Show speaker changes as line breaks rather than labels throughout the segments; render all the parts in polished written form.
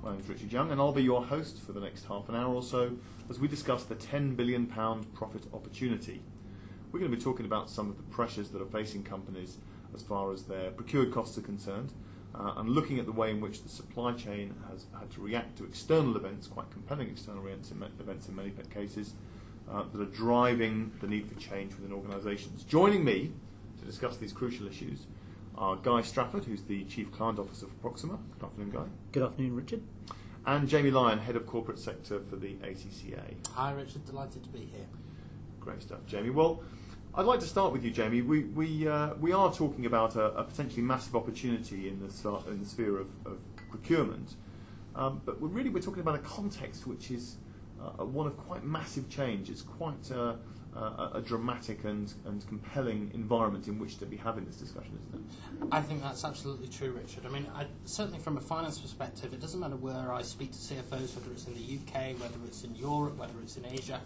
My name is Richard Young, and I'll be your host for the next half an hour or so as we discuss the £10 billion profit opportunity. We're going to be talking about some of the pressures that are facing companies as far as their procured costs are concerned, and looking at the way in which the supply chain has had to react to external events, quite compelling external events in many cases, that are driving the need for change within organisations. Joining me to discuss these crucial issues are Guy Strafford, who's the Chief Client Officer for Proxima. Good afternoon, Guy.
Good afternoon, Richard.
And Jamie Lyon, Head of Corporate Sector for the ACCA.
Hi, Richard. Delighted to be here.
Great stuff, Jamie. Well, I'd like to start with you, Jamie. We are talking about a potentially massive opportunity in the sphere of procurement, but we're talking about a context which is one of quite massive change. It's quite a dramatic and compelling environment in which to be having this discussion, isn't it?
I think that's absolutely true, Richard. I mean, certainly from a finance perspective, it doesn't matter where I speak to CFOs, whether it's in the UK, whether it's in Europe, whether it's in Asia.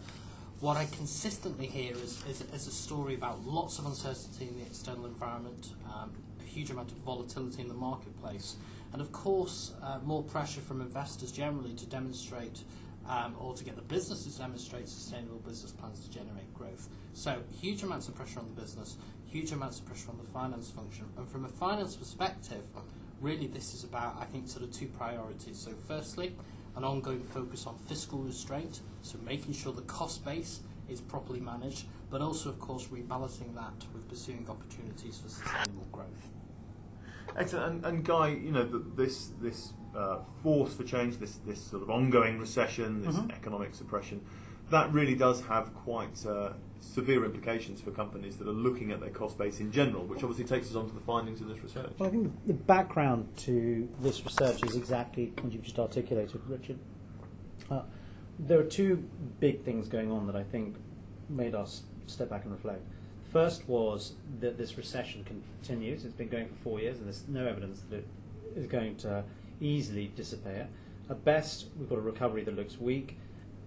What I consistently hear is a story about lots of uncertainty in the external environment, a huge amount of volatility in the marketplace, and of course more pressure from investors generally to demonstrate or to get the businesses to demonstrate sustainable business plans to generate growth. So huge amounts of pressure on the business, huge amounts of pressure on the finance function. And from a finance perspective, really this is about, I think, sort of two priorities. So firstly, an ongoing focus on fiscal restraint, so making sure the cost base is properly managed, but also, of course, rebalancing that with pursuing opportunities for sustainable growth.
Excellent. And Guy, you know, this force for change, this sort of ongoing recession, this economic suppression, that really does have quite severe implications for companies that are looking at their cost base in general, which obviously takes us on to the findings of this research.
Well, I think the background to this research is exactly what you've just articulated, Richard. There are two big things going on that I think made us step back and reflect. First was that this recession continues. It's been going for 4 years, and there's no evidence that it is going to easily disappear. At best, we've got a recovery that looks weak.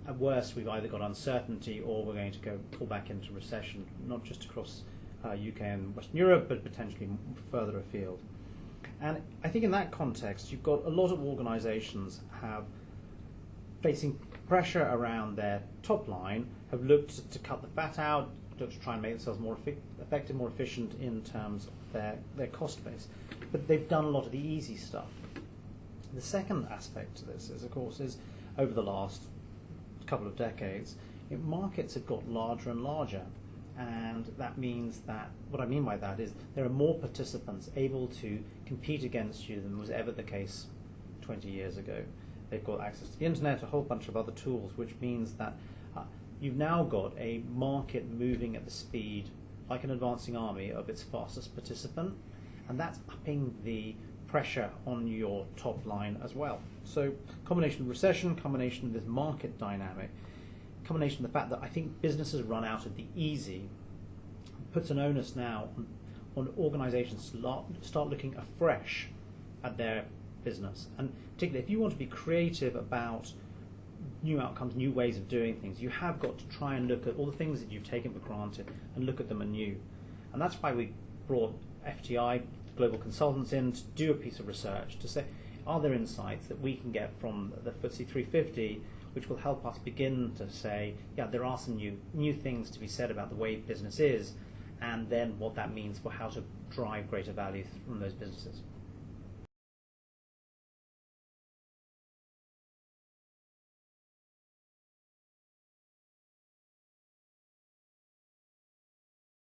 At worst, we've either got uncertainty or we're going to pull back into recession, not just across UK and Western Europe, but potentially further afield. And I think in that context, you've got a lot of organisations facing pressure around their top line, have looked to cut the fat out, looked to try and make themselves more effective, more efficient in terms of their cost base. But they've done a lot of the easy stuff. The second aspect to this is, of course, over the last couple of decades, markets have got larger and larger, and that means that, what I mean by that is there are more participants able to compete against you than was ever the case 20 years ago. They've got access to the internet, a whole bunch of other tools, which means that you've now got a market moving at the speed, like an advancing army, of its fastest participant, and that's upping the pressure on your top line as well. So combination of recession, combination of this market dynamic, combination of the fact that I think businesses run out of the easy, puts an onus now on organisations to start looking afresh at their business. And particularly if you want to be creative about new outcomes, new ways of doing things, you have got to try and look at all the things that you've taken for granted and look at them anew. And that's why we brought FTI, global consultants, in to do a piece of research to say, are there insights that we can get from the FTSE 350 which will help us begin to say, yeah, there are some new things to be said about the way business is, and then what that means for how to drive greater value from those businesses.